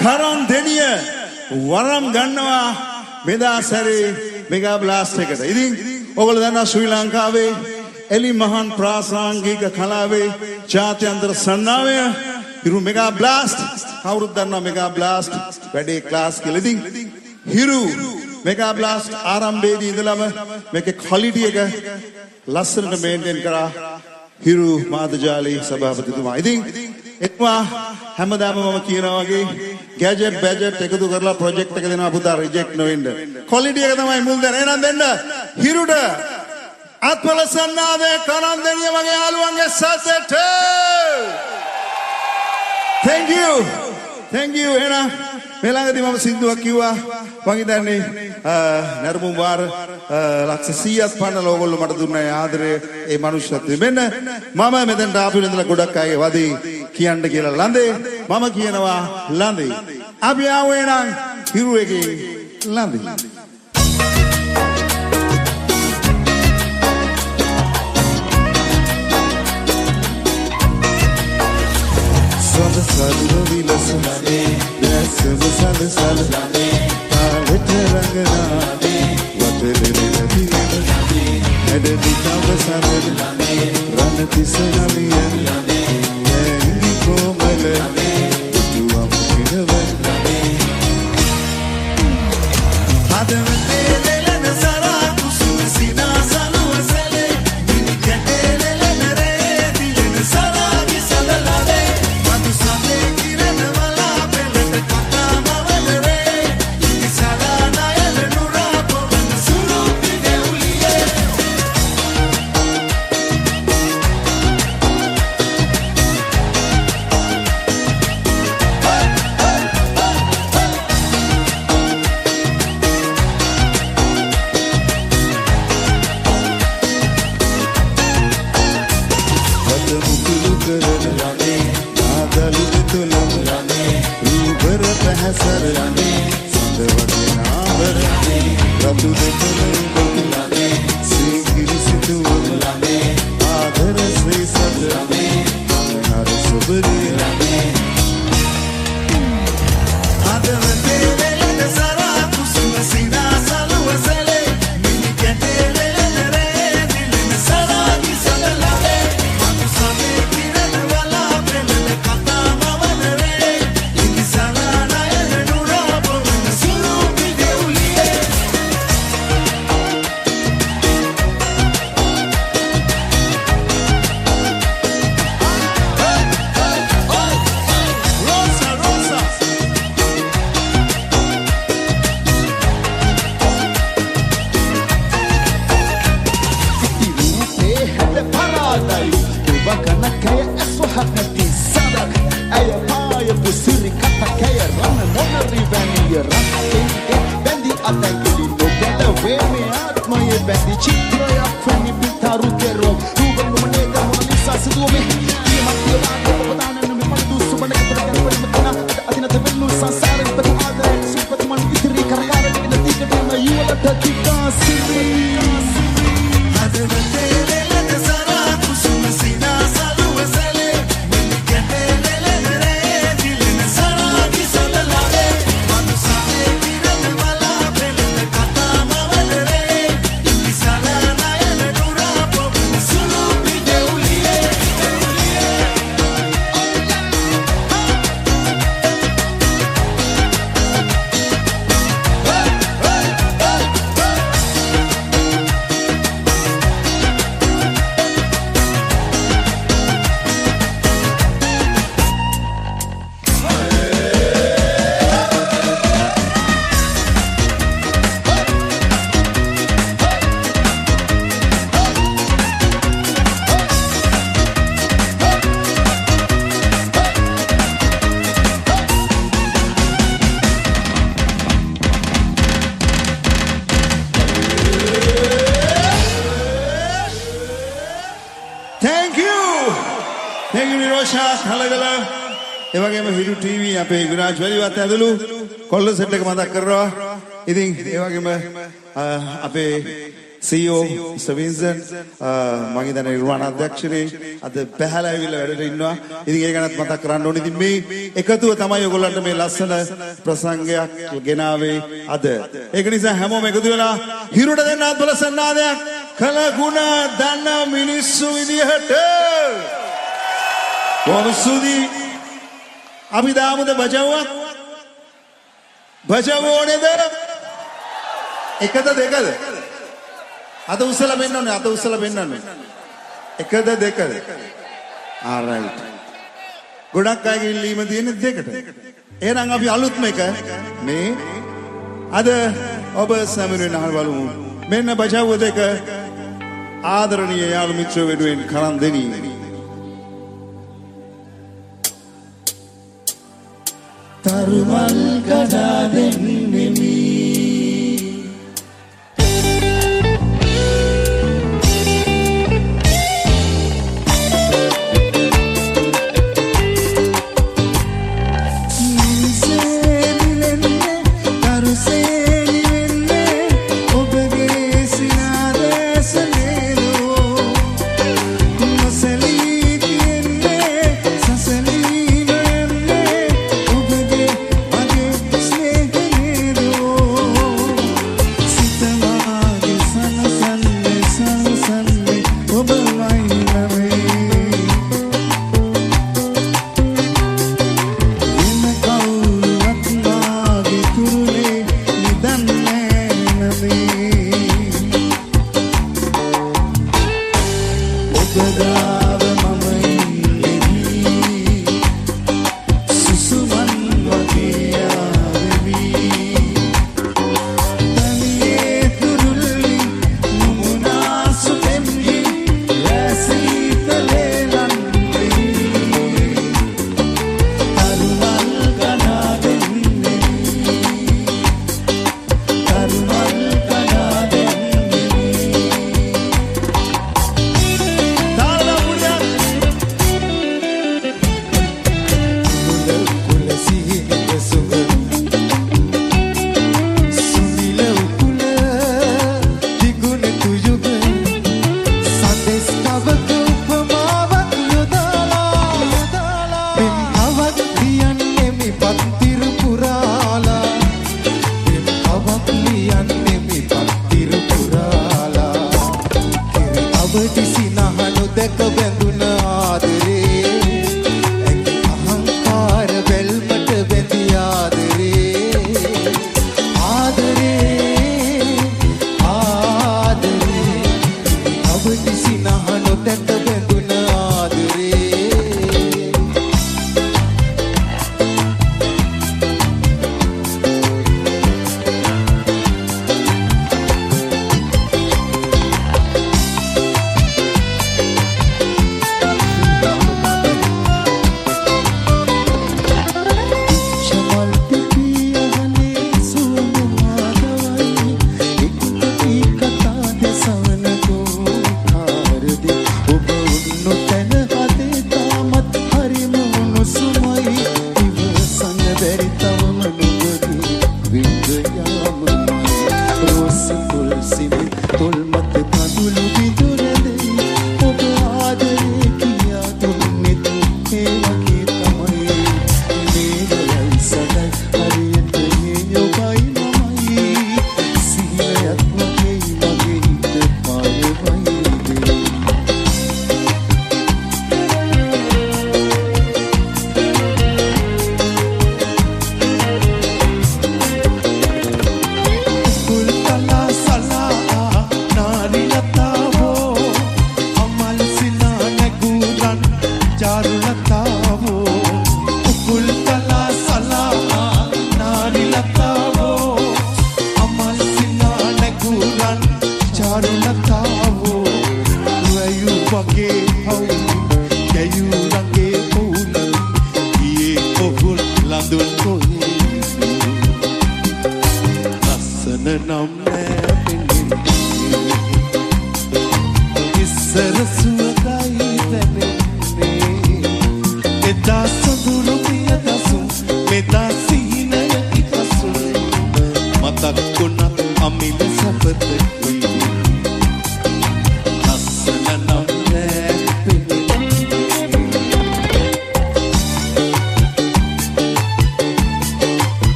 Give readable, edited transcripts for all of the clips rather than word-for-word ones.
කරන් දෙනිය වරම් ගන්නවා මෙදාසරේ mega blast එකට. ඉතින් ඔයගොල්ලෝ දන්නවා ශ්‍රී ලංකාවේ එලි මහන් ප්‍රාසංගික කලාවේ ජාත්‍යන්තර සන්නාවය හිරු මෙගා බ්ලාස්ට් කවුරුත් දන්නවා මෙගා බ්ලාස්ට් වැඩේ ක්ලාස් කියලා. ඉතින් හිරු මෙගා බ්ලාස්ට් ආරම්භයේදී ඉඳලම මේකේ ක්වොලිටි එක ලස්සනට මේන්ටේන් කරා හිරු මාධ්‍යාලේ සභාපතිතුමා. ඉතින් එතුමා හැමදාම මම කියනවා වගේ ගැජට් බැජට් එකතු කරලා ප්‍රොජෙක්ට් එක දෙනවා පුතා රිජෙක්ට් නොවෙන්න. ක්වොලිටි එක තමයි මුල් දර. එහෙනම් දෙන්න හිරුට අත්පල සන්නාදේ කරන් දෙනිය වගේ යාළුවන්ගේ සසට. Thank you. Thank you. එහෙනම් මේ ළඟදී මම සින්දුවක් කිව්වා. මම හිතන්නේ නර්මුම් වාර ලක්ෂ 100ක් පන්නලා ඕගොල්ලෝ මට දුන්න ආදරය ඒ මනුෂ්‍යත්වය. මෙන්න මම මෙතෙන්ට ආපු ඉඳලා ගොඩක් අය වදී කියන්න කියලා ලඳේ මම කියනවා ලඳේ. අපි ආවේ නම් හිරු එකේ ලඳේ. Sadu vilasane, dasam sal sal, veterangana, vatelele nadi, ededi kavasane, ranati sanaliyan, yengi ko කලකලා ඒ වගේම හිරු ටීවී අපේ විරාජ් වලිවත් ඇදලු කොල්ල සෙට් එක මතක් කරනවා. ඉතින් ඒ වගේම අපේ CEO සවින්සන් මම හිතන්නේ නිර්මාණ අධ්‍යක්ෂරේ අද බහැලා ඇවිල්ලා වැඩට ඉන්නවා. ඉතින් ඒක ගැනත් මතක් කරන්න ඕනේ. ඉතින් මේ එකතුව තමයි ඔයගොල්ලන්ට මේ ලස්සන ප්‍රසංගයක් ගෙනාවේ අද. ඒක නිසා හැමෝම එකතු වෙලා හිරුට දෙන්න අත්බල සන්නාදයක් කලගුණ දන්න මිනිස්සු විදිහට වොමසුදි අපි දාමුද බජවුවක් බජව ඕනේද එකද දෙකද අත උස්සලා පෙන්නන්නේ අත උස්සලා පෙන්නන්නේ එකද දෙකද ආරයිට් ගොඩක් අයගේ ඉල්ලීම තියෙන්නේ දෙකට එහෙනම් අපි අලුත්ම එක මේ අද ඔබ සමරුවෙන් අහන බලමු මෙන්න බජව දෙක ආදරණීය යාළු මිත්‍රයෝ වෙනුවෙන් කරන් දෙනි තරුවල් කඩා දෙන්නෙමි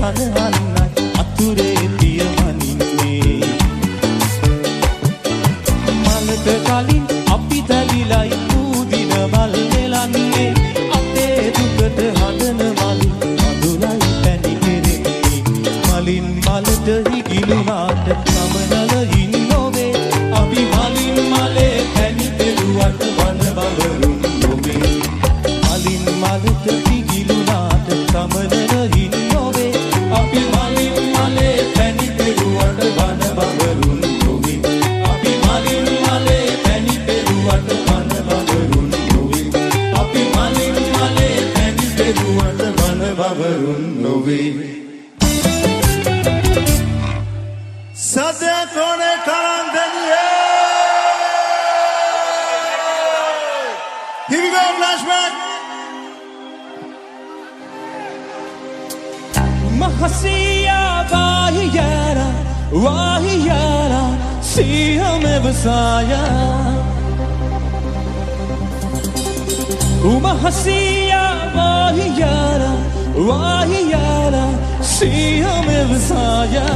හනහන්නයි අතුරේ පියමනින්නේ මලට කලින් අපි තැලිලයි ඌදින මල් නෙලන්නේ අපේ දුකට හදන මල් අඳුරයි පැණි කෙරෙන්නේ මලින් මලට හිගිලුනාට සමනල ඉන්නෝවේ අපි මලින් මලේ පැණි පෙරුවට වන බවරුන් නොවේ මලින් මලට හිගිලුනාට සමනල ඉන්නෝවේ අපි මලින් මලේ පැණි පෙරුවට වන බවරුන් නොවේ අපි මලින් මලේ පැණි පෙරුවට වන බවරුන් නොවේ අපි මලින් මලේ පැණි පෙරුවට වන බවරුන් නොවේ Sadya kone karan deniye. Here we go, flashback. Mahasiya wahiyara, see hame vasaya. Mahasiya wahiyara, see hame vasaya.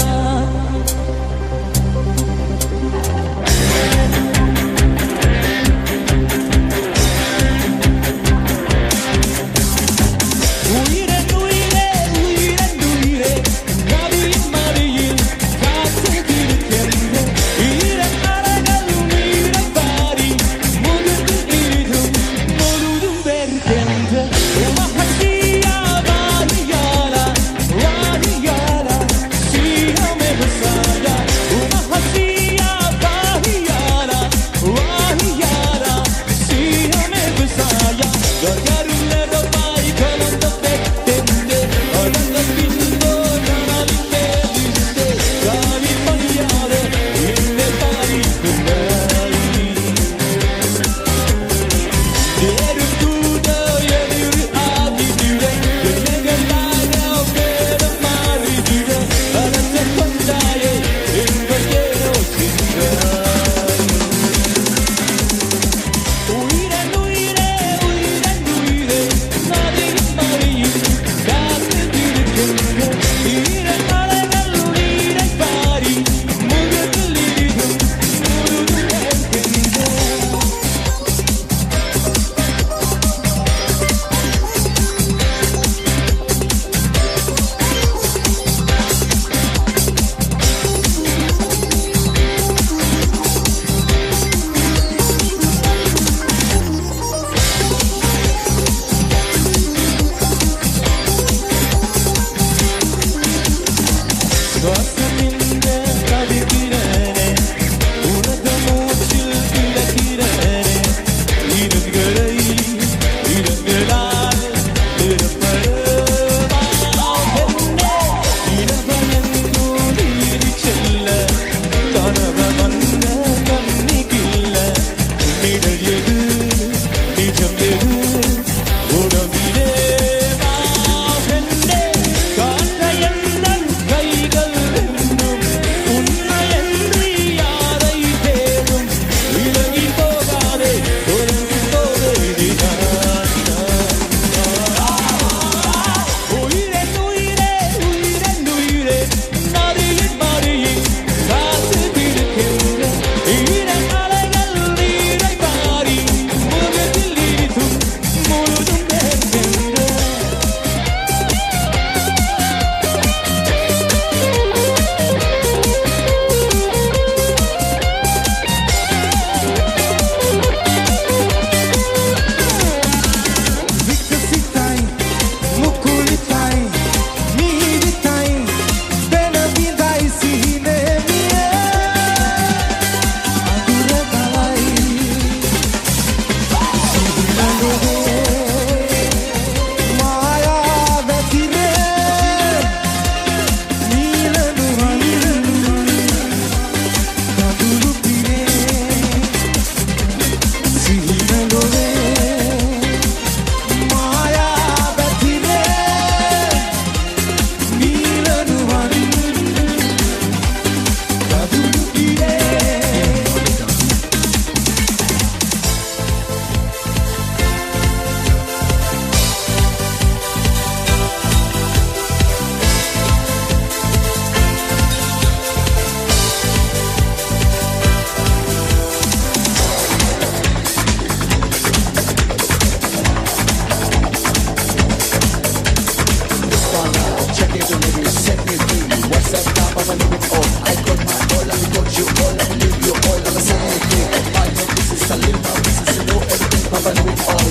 baby, set me free. What's up now, I'ma leave it all. I got my all, I got you all, I'ma leave you all, I'ma set me free. I know this is a little now, this is a know everything, I'ma leave it all.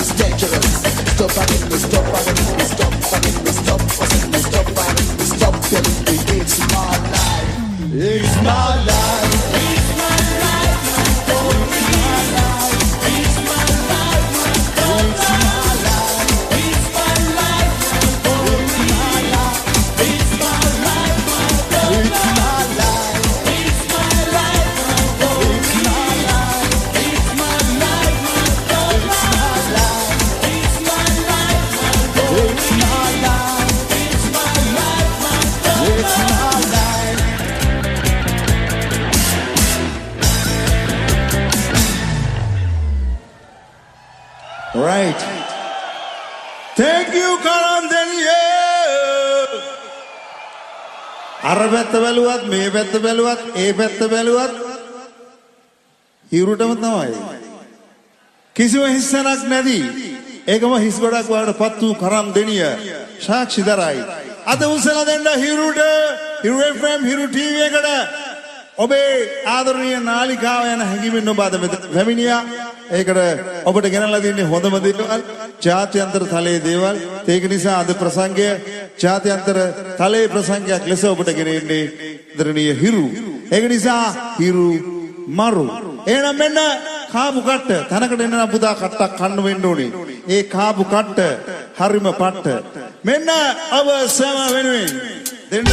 It's dangerous. Stop fighting me, stop fighting me, stop fighting me, stop fighting me, stop fighting me, stop telling me it's my life. It's my life. It's my life, my story. It's my life. It's my life, my story. It's my life. It's my life, my story. It's my life. It's my life, my story. It's my life. It's my life, my story. It's my life. It's my life. It's my life, my story. It's my life. It's my life, my story. It's my life, my story. It's my life. Right. Thank you, Karan Deniya. අර පැත්ත බැලුවත් මේ පැත්ත බැලුවත් ඒ පැත්ත බැලුවත් හිරුටම තමයි. කිසිම හිස්සනක් නැති. ඒකම හිස් ගොඩක් වලට පත් වූ කරම් දෙනිය සාක්ෂි දරයි. අද උසලා දෙන්න හිරුට හිරු FM හිරු TV එකට ඔබේ ආදරණීය නාලිකාව යන හැඟීමෙන් ඔබ අද පැමිණියා. ඒකට ඔබට ගෙනල්ලා දෙන්නේ හොඳම දේවල් ජාත්‍යන්තර තලයේ දේවල්. ඒක නිසා අද ප්‍රසංගය ජාත්‍යන්තර තලයේ ප්‍රසංගයක් ලෙස ඔබට ගෙනෙන්නේ ආදරණීය හිරු. ඒක නිසා හිරු මරු. එහෙනම් මෙන්න කාපු කට්ට තනකට එන්න නම් පුතා කට්ටක් කන්න වෙන්න ඕනේ. ඒ කාපු කට්ට හරිම පට්ට. මෙන්න ඔබ සම වෙනුවෙන් දෙන්න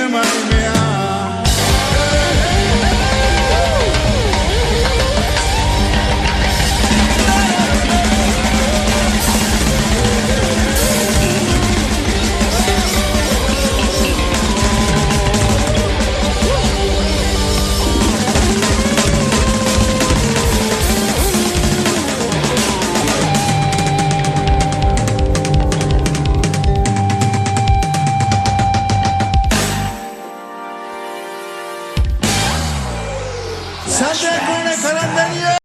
තමයි මෙයා සත්‍ය කුණ කරන්දනිය